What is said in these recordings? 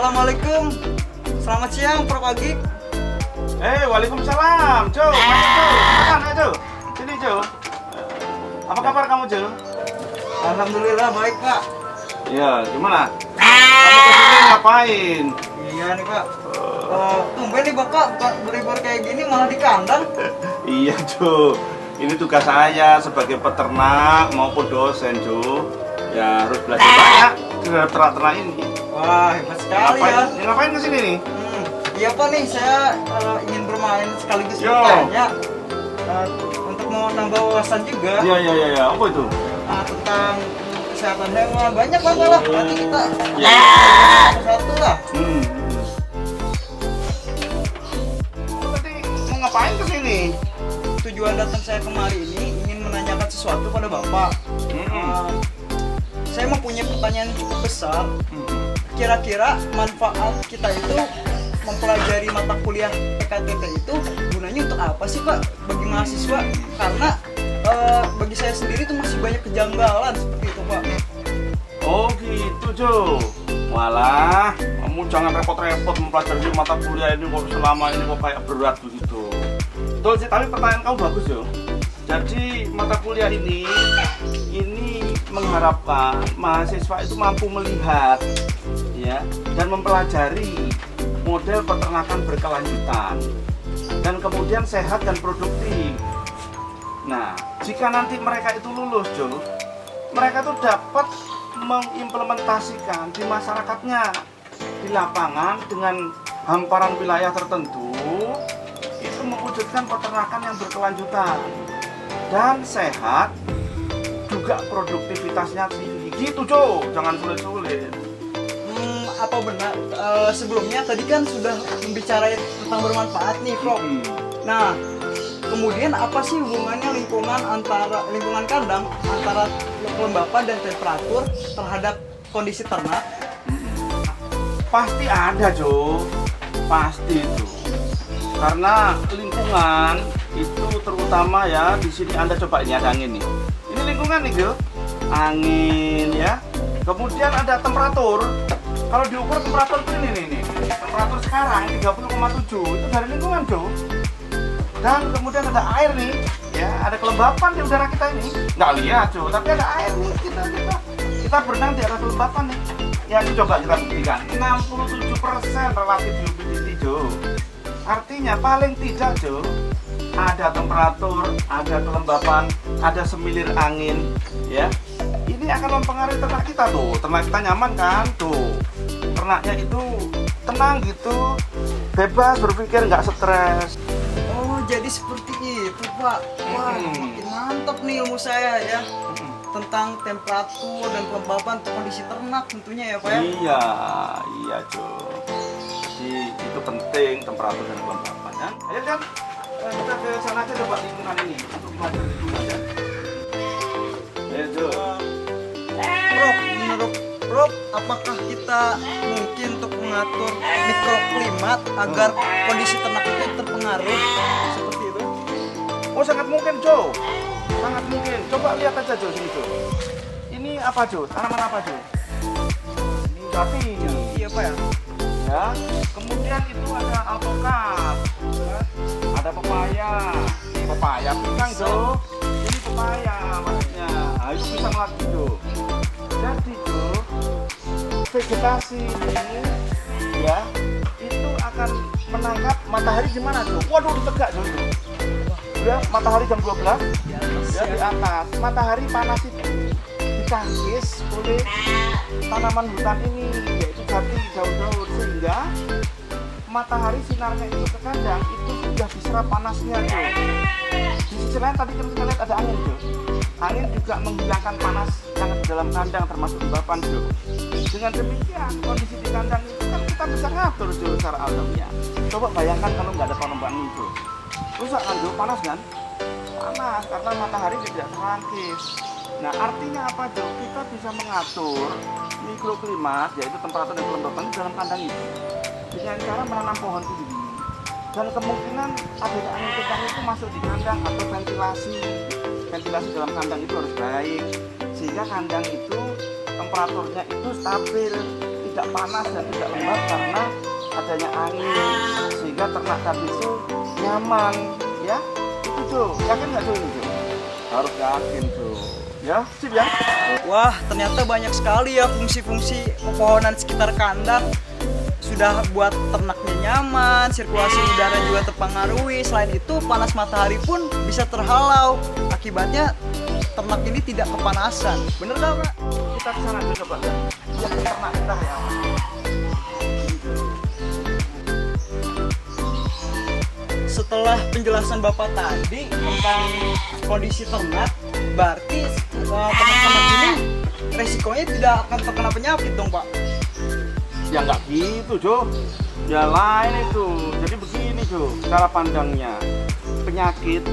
Assalamualaikum. Selamat siang, Prof. Agik. Waalaikumsalam, Jo. Masuk, Jo. Makan ya, Jo. Sini, Jo. Apa kabar kamu, Jo? Alhamdulillah baik, Pak. Iya, gimana? Kamu kesini ngapain? Iya nih, Pak. Tumben nih Bapak berlibur kayak gini malah di kandang. Iya, Jo. Ini tugas saya sebagai peternak maupun dosen, Jo. Ya harus belajar banyak terhadap ternak-ternak ini. Wah, hebat sekali ya. Ngapain kesini nih? Iya Pak nih, saya ingin bermain sekaligus Yo. bertanya untuk mau nambah wawasan juga. Iya. Apa itu? Tentang kesehatan hewan. Banyak banget lah. Nanti kita satu lah. Tadi mau ngapain kesini? Tujuan datang saya kemari ini ingin menanyakan sesuatu pada Bapak. Saya mempunyai pertanyaan yang cukup besar. Kira-kira manfaat kita itu mempelajari mata kuliah PKTT itu gunanya untuk apa sih Pak bagi mahasiswa? Karena bagi saya sendiri itu masih banyak kejanggalan seperti itu Pak. Oh gitu, Jo. Walah, kamu jangan repot-repot mempelajari mata kuliah ini kok selama ini kok kayak berat begitu. Betul sih, tapi pertanyaan kamu bagus, Jo. Jadi mata kuliah ini mengharapkan mahasiswa itu mampu melihat ya dan mempelajari model peternakan berkelanjutan dan kemudian sehat dan produktif. Nah, jika nanti mereka itu lulus, Jo, mereka tuh dapat mengimplementasikan di masyarakatnya di lapangan dengan hamparan wilayah tertentu itu mewujudkan peternakan yang berkelanjutan dan sehat, juga produktivitasnya tinggi gitu, Jo. Jangan sulit-sulit. Apa benar sebelumnya tadi kan sudah membicarakan tentang bermanfaat nih Prof. Nah, kemudian apa sih hubungannya lingkungan kandang antara kelembapan dan temperatur terhadap kondisi ternak? Pasti ada, Jo. Pasti itu. Karena lingkungan itu terutama ya di sini Anda coba ini ada angin nih. Ini lingkungan nih, Jo. Angin ya. Kemudian ada temperatur. Kalau diukur temperatur ini nih. Temperatur sekarang 30,7 itu dari lingkungan, Jo. Dan kemudian ada air nih, ya, ada kelembapan di udara kita ini. Nggak lihat, Jo, tapi ada air nih. Kita berenang di atas kelembapan nih. Ya, coba kita buktikan. 67% relatif humidity, Jo. Artinya paling tidak, Jo, ada temperatur, ada kelembapan, ada semilir angin, ya. Ini akan mempengaruhi ternak kita tuh. Ternak kita nyaman kan, tuh. Ternaknya itu tenang gitu, bebas berpikir, nggak stres. Oh, jadi seperti itu Pak. Wah, makin mantap nih ilmu saya ya. Tentang temperatur dan kelembapan kondisi ternak tentunya ya Pak ya. Iya, Jo. Jadi itu penting temperatur dan kelembapan ya. Ayo kan kita ke sana aja coba lingkungan ini untuk belajar lingkungan ya. Ayo, Jo. Prof, menurut Prof, apakah kita mungkin untuk mengatur mikroklimat agar kondisi ternak itu terpengaruh seperti itu? Oh, sangat mungkin, Jo. Sangat mungkin. Coba lihat aja, Jo, sini, Jo. Ini apa, Jo? Tanaman apa, Jo? Ini jati. Iya Pak ya. Ya. Kemudian itu ada alpukat. Ya. Ada pepaya. Ini pepaya pisang, Jo. Ini pepaya maksudnya. Nah, itu pisang lagi, Jo. Jadi, Jo, vegetasi ini ya itu akan menangkap matahari di mana, Jo? Waduh, tegak, Jo. Udah matahari jam 12 ya di atas. Matahari panas itu ditangkis oleh tanaman hutan ini yaitu jati daun-daun sehingga matahari sinarnya itu ke kandang itu sudah diserap panasnya, Jo. Di sisi lain tadi kita lihat ada angin, Jo. Angin juga menghilangkan panas yang di dalam kandang termasuk kelembapan, Jo. Dengan demikian kondisi di kandang itu kan kita bisa ngatur, Jo, secara alamiah. Coba bayangkan kalau nggak ada perubahan itu. Rusak kan, Jo? Panas kan? Panas karena matahari tidak terangkis. Nah, artinya apa, Jo? Kita bisa mengatur mikroklimat yaitu temperatur dan kelembapan di dalam kandang itu dengan cara menanam pohon tinggi. Dan kemungkinan adanya angin kencang itu masuk di kandang atau ventilasi dalam kandang itu harus baik sehingga kandang itu temperaturnya itu stabil, tidak panas dan tidak lembab karena adanya angin, sehingga ternak tadi itu nyaman, ya. Itu Jo, yakin nggak Jo ini Jo? Harus yakin Jo, ya, sip ya. Wah, ternyata banyak sekali ya fungsi-fungsi pepohonan sekitar kandang. Sudah buat ternaknya nyaman, sirkulasi udara juga terpengaruhi. Selain itu, panas matahari pun bisa terhalau. Akibatnya ternak ini tidak kepanasan. Bener nggak, Pak? Kita ke sana dulu coba ya. Lihat ternak kita ya. Setelah penjelasan Bapak tadi tentang kondisi ternak, berarti ternak-ternak ini resikonya tidak akan terkena penyakit dong, Pak? Ya nggak gitu Jo, ya lain itu. Jadi begini Jo, cara pandangnya, penyakit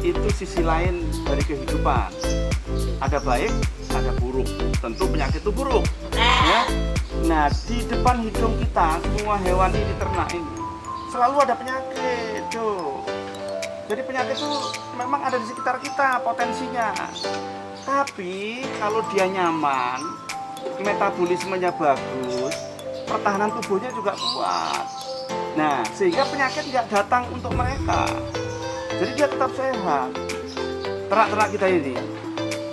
itu sisi lain dari kehidupan. Ada baik, ada buruk. Tentu penyakit itu buruk, ya. Nah, di depan hidung kita, semua hewan ini, ternak ini, selalu ada penyakit Jo. Jadi penyakit itu memang ada di sekitar kita potensinya. Tapi kalau dia nyaman, metabolismenya bagus, pertahanan tubuhnya juga kuat. Nah, sehingga penyakit nggak datang untuk mereka. Jadi dia tetap sehat. Ternak-ternak kita ini,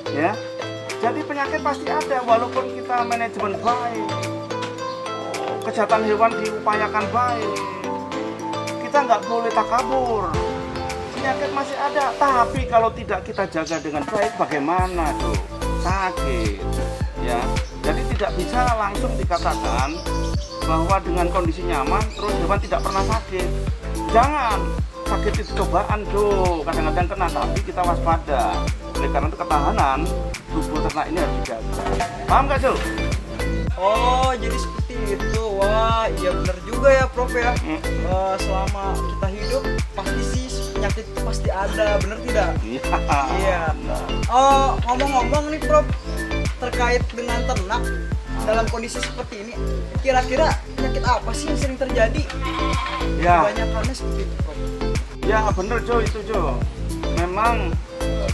ya. Jadi penyakit pasti ada walaupun kita manajemen baik, kesehatan hewan diupayakan baik. Kita nggak boleh takabur. Penyakit masih ada, tapi kalau tidak kita jaga dengan baik, bagaimana tuh? Sakit, ya. Jadi tidak bisa langsung dikatakan bahwa dengan kondisi nyaman terus hewan tidak pernah sakit. Jangan, sakit itu cobaan tuh, kadang-kadang kena, tapi kita waspada. Oleh karena itu ketahanan tubuh ternak ini harus dijaga. Paham nggak Jo? Oh, jadi seperti itu. Wah, iya benar juga ya, Prof ya. Selama kita hidup pasti sih penyakit itu pasti ada, benar tidak? Iya. Oh, ngomong-ngomong nih, Prof, terkait dengan ternak dalam kondisi seperti ini, kira-kira penyakit apa sih yang sering terjadi? Ya. Kebanyakannya seperti itu, Prof. Ya bener Jo, itu Jo. Memang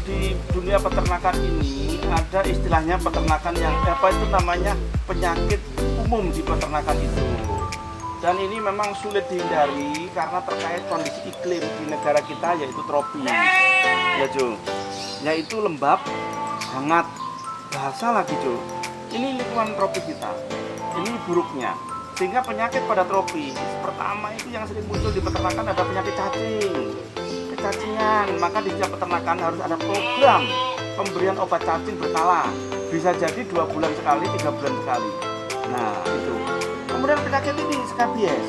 di dunia peternakan ini ada istilahnya peternakan yang apa itu namanya penyakit umum di peternakan itu. Dan ini memang sulit dihindari karena terkait kondisi iklim di negara kita, yaitu tropis. Ya Jo, yaitu lembab, hangat, bahasa lagi Jo. Ini lingkungan tropis kita. Ini buruknya. Sehingga penyakit pada tropis pertama itu yang sering muncul di peternakan ada penyakit cacing, kecacingan. Maka di setiap peternakan harus ada program pemberian obat cacing berkala, bisa jadi 2 bulan sekali, 3 bulan sekali. Nah itu. Kemudian penyakit ini skabies,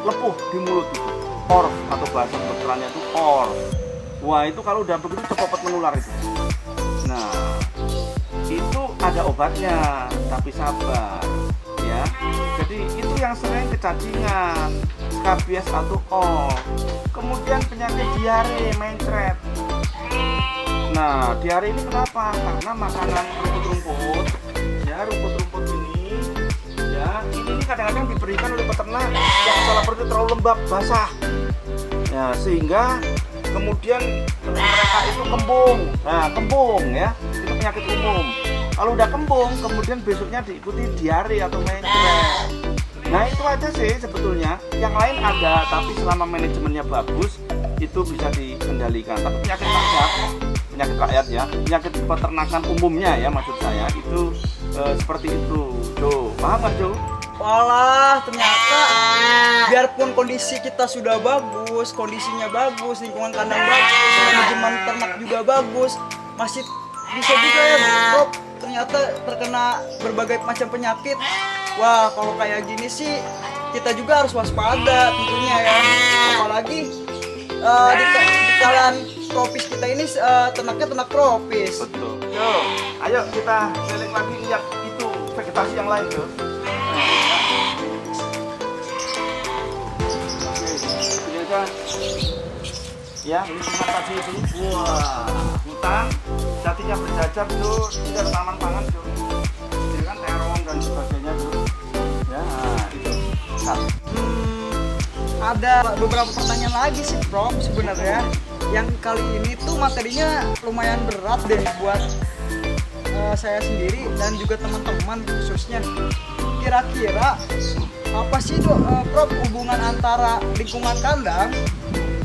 lepuh di mulut itu, orf atau bahasa kedokterannya itu orf. Wah itu kalau udah begitu cepat menular itu. Nah itu ada obatnya, tapi sabar ya. Jadi itu yang sering kecacingan, skabies atau orf. Kemudian penyakit diare, mencret. Nah diare ini kenapa? Karena makanan rumput-rumput, ya rumput-rumput ini, ya ini kadang-kadang diberikan oleh peternak yang salah perut terlalu lembab, basah. Ya sehingga kemudian mereka itu kembung. Nah kembung ya, itu penyakit umum. Kalau udah kembung, kemudian besoknya diikuti diare atau mencret. Nah itu aja sih sebetulnya. Yang lain ada, tapi selama manajemennya bagus, itu bisa dikendalikan. Tapi penyakit rakyat ya, penyakit peternakan umumnya ya maksud saya itu seperti itu. Jo, paham nggak Jo? Walah, ternyata biarpun kondisi kita sudah bagus, kondisinya bagus, lingkungan kandang bagus, manajemen ternak juga bagus, masih bisa juga ya, Prof, ternyata terkena berbagai macam penyakit. Wah, kalau kayak gini sih kita juga harus waspada tentunya ya. Apalagi di kalangan tropis kita ini ternaknya ternak tropis. Betul. Yo, ayo kita keliling lagi lihat itu vegetasi yang lain Jo. Ini aja. Ya, ini hutan tadi itu. Wah, hutan jatinya berjajar Jo, ini ada taman pangan Jo. Ini kan terong dan sebagainya Jo. Ya, itu. Nah. Ada beberapa pertanyaan lagi sih, Prof, sebenarnya. Yang kali ini tuh materinya lumayan berat deh buat saya sendiri dan juga teman-teman khususnya. kira-kira apa sih Prof hubungan antara lingkungan kandang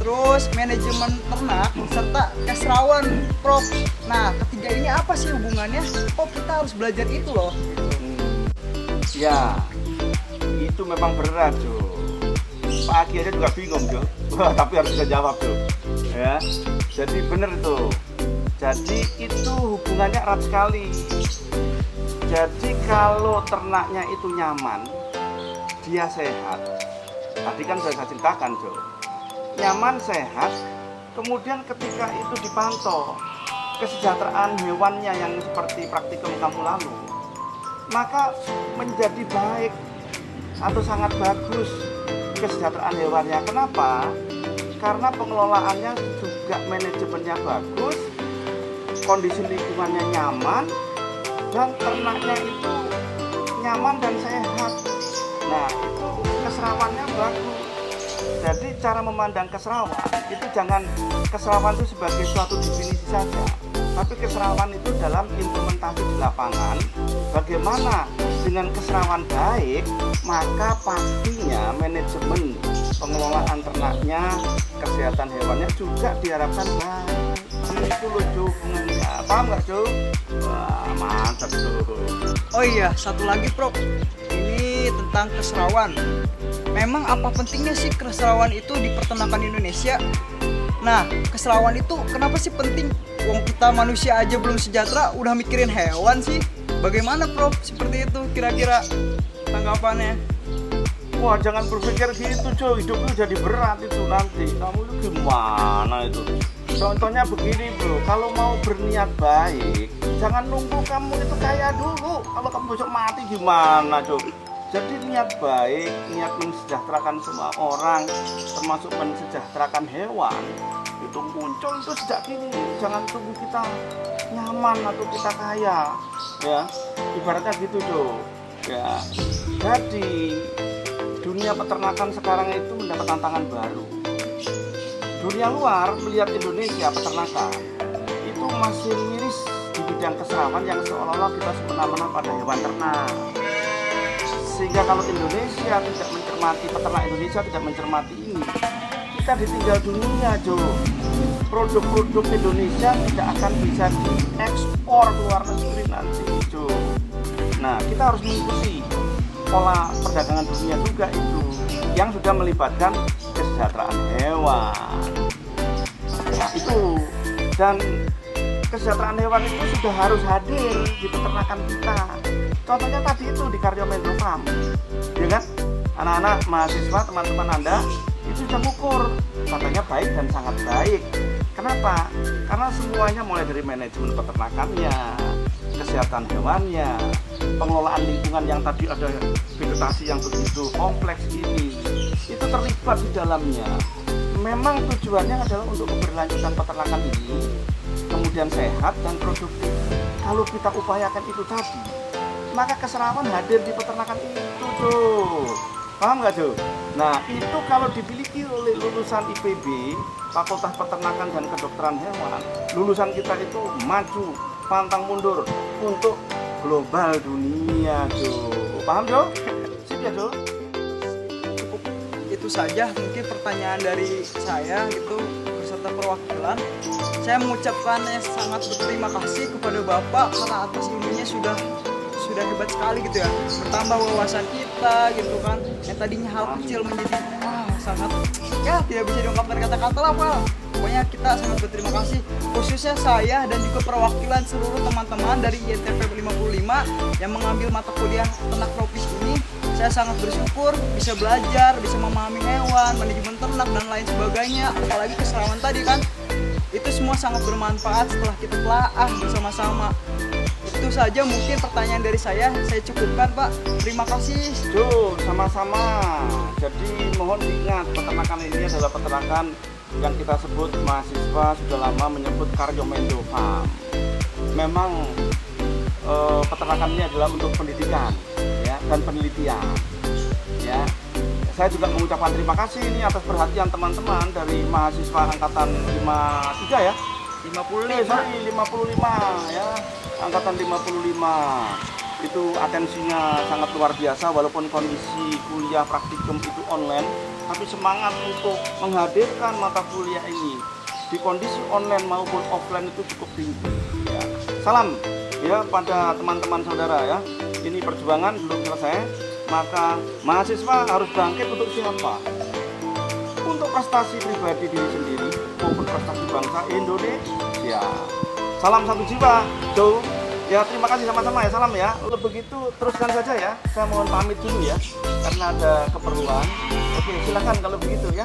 terus manajemen ternak serta keserawan Prof? Nah ketiga ini apa sih hubungannya? Prof kita harus belajar itu loh. Ya, itu memang berat Jo. Pak Aki aja juga bingung Jo. Wah, tapi harus kita jawab Jo. Ya, jadi bener tuh. Jadi itu hubungannya erat sekali. Jadi kalau ternaknya itu nyaman, dia sehat. Tadi kan saya ceritakan Jo. Nyaman, sehat. Kemudian ketika itu dipantau kesejahteraan hewannya yang seperti praktikum kamu lalu, maka menjadi baik atau sangat bagus kesejahteraan hewannya. Kenapa? Karena pengelolaannya juga manajemennya bagus, kondisi lingkungannya nyaman, dan ternaknya itu nyaman dan sehat. Nah, itu keserawannya bagus. Jadi cara memandang keserawan itu jangan keserawan itu sebagai suatu definisi saja, tapi keserawan itu dalam implementasi di lapangan. Bagaimana dengan keserawan baik, maka pastinya manajemen pengelolaan ternaknya, kesehatan hewannya juga diharapkan baik. Itu loh Jo hubungannya. Paham nggak Jo? Wah, mantap Jo. Oh iya, satu lagi Prof. Ini tentang keserawan. Memang apa pentingnya sih keserawan itu di peternakan Indonesia? Nah, keserawan itu kenapa sih penting? Wong kita manusia aja belum sejahtera, udah mikirin hewan sih. Bagaimana Prof? Seperti itu kira-kira tanggapannya? Wah, jangan berpikir gitu Jo, hidup lu jadi berat itu nanti. Kamu itu gimana itu? Contohnya begini bro, kalau mau berniat baik, jangan nunggu kamu itu kaya dulu. Kalau kamu besok mati gimana Jo? Jadi niat baik, niat mensejahterakan semua orang, termasuk mensejahterakan hewan, itu muncul itu sejak kini. Jangan tunggu kita nyaman atau kita kaya, ya. Ibaratnya gitu Jo. Ya. Jadi dunia peternakan sekarang itu mendapat tantangan baru. Dunia luar melihat Indonesia peternakan itu masih miris di bidang keserawan yang seolah-olah kita semena-mena pada hewan ternak. Sehingga kalau Indonesia tidak mencermati, peternak Indonesia tidak mencermati ini, kita ditinggal dunia Jo. Produk-produk Indonesia tidak akan bisa diekspor ke luar negeri nanti Jo. Nah, kita harus mengikuti pola perdagangan dunia juga itu yang sudah melibatkan kesejahteraan hewan. Nah, itu dan kesejahteraan hewan itu sudah harus hadir di peternakan kita. Contohnya tadi itu di Karyo Mendo Farm, ya kan? Anak-anak mahasiswa, teman-teman Anda itu sudah mengukur katanya baik dan sangat baik. Kenapa? Karena semuanya mulai dari manajemen peternakannya, kesehatan hewannya, pengelolaan lingkungan yang tadi ada vegetasi yang begitu kompleks ini, itu terlibat di dalamnya. Memang tujuannya adalah untuk keberlanjutan peternakan ini, kemudian sehat dan produktif. Kalau kita upayakan itu tadi, maka keserawan hadir di peternakan itu tuh. Paham nggak Jo? Nah itu kalau dimiliki oleh lulusan IPB, Fakultas Peternakan dan Kedokteran Hewan, lulusan kita itu maju, pantang mundur untuk global dunia Jo. Paham Jo? Sip ya Jo? Cukup itu saja mungkin pertanyaan dari saya gitu beserta perwakilan. Saya mengucapkan sangat berterima kasih kepada Bapak karena atas ilmunya sudah hebat sekali gitu ya, bertambah wawasan kita gitu kan, yang tadinya hal kecil menjadi sangat ya tidak bisa diungkapkan kata-kata lah Pak. Pokoknya kita sangat berterima kasih, khususnya saya dan juga perwakilan seluruh teman-teman dari INTP 55 yang mengambil mata kuliah ternak tropis ini. Saya sangat bersyukur bisa belajar, bisa memahami hewan, manajemen ternak dan lain sebagainya, apalagi keserawan tadi kan. Itu semua sangat bermanfaat setelah kita telaah bersama-sama. Itu saja mungkin pertanyaan dari saya cukupkan Pak. Terima kasih. Jo, sama-sama. Jadi mohon diingat, peternakan ini adalah peternakan yang kita sebut mahasiswa sudah lama menyebut Karyo Mendo Farm. Memang peternakan ini adalah untuk pendidikan ya, dan penelitian. Ya. Saya juga mengucapkan terima kasih ini atas perhatian teman-teman dari mahasiswa angkatan 53 ya. 55 ya. Angkatan 55. itu atensinya sangat luar biasa walaupun kondisi kuliah praktikum itu online, tapi semangat untuk menghadirkan mata kuliah ini di kondisi online maupun offline itu cukup tinggi ya. Salam ya pada teman-teman saudara ya. Ini perjuangan belum selesai, maka mahasiswa harus bangkit untuk siapa? Untuk prestasi pribadi diri sendiri maupun prestasi bangsa Indonesia. Salam satu jiwa, Jo. Ya, terima kasih sama-sama ya, salam ya. Kalau begitu teruskan saja ya. Saya mohon pamit dulu ya, karena ada keperluan. Oke, silakan kalau begitu ya.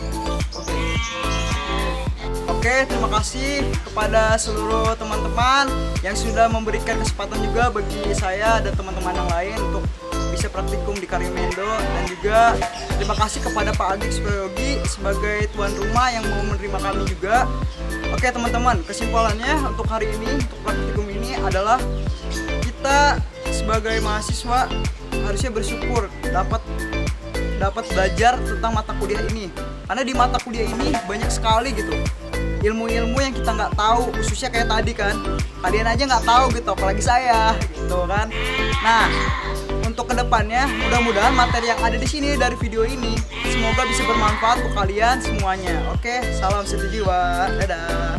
Oke, terima kasih kepada seluruh teman-teman yang sudah memberikan kesempatan juga bagi saya dan teman-teman yang lain untuk bisa praktikum di Karimendo, dan juga terima kasih kepada Pak Adik Suprayogi sebagai tuan rumah yang mau menerima kami juga. Oke teman-teman, kesimpulannya untuk hari ini, untuk praktikum ini adalah kita sebagai mahasiswa harusnya bersyukur dapat belajar tentang mata kuliah ini, karena di mata kuliah ini banyak sekali gitu ilmu-ilmu yang kita nggak tahu, khususnya kayak tadi kan kalian aja nggak tahu gitu, apalagi saya gitu kan. Nah, untuk kedepannya mudah-mudahan materi yang ada di sini dari video ini semoga bisa bermanfaat untuk kalian semuanya. Oke, salam satu jiwa, dadah.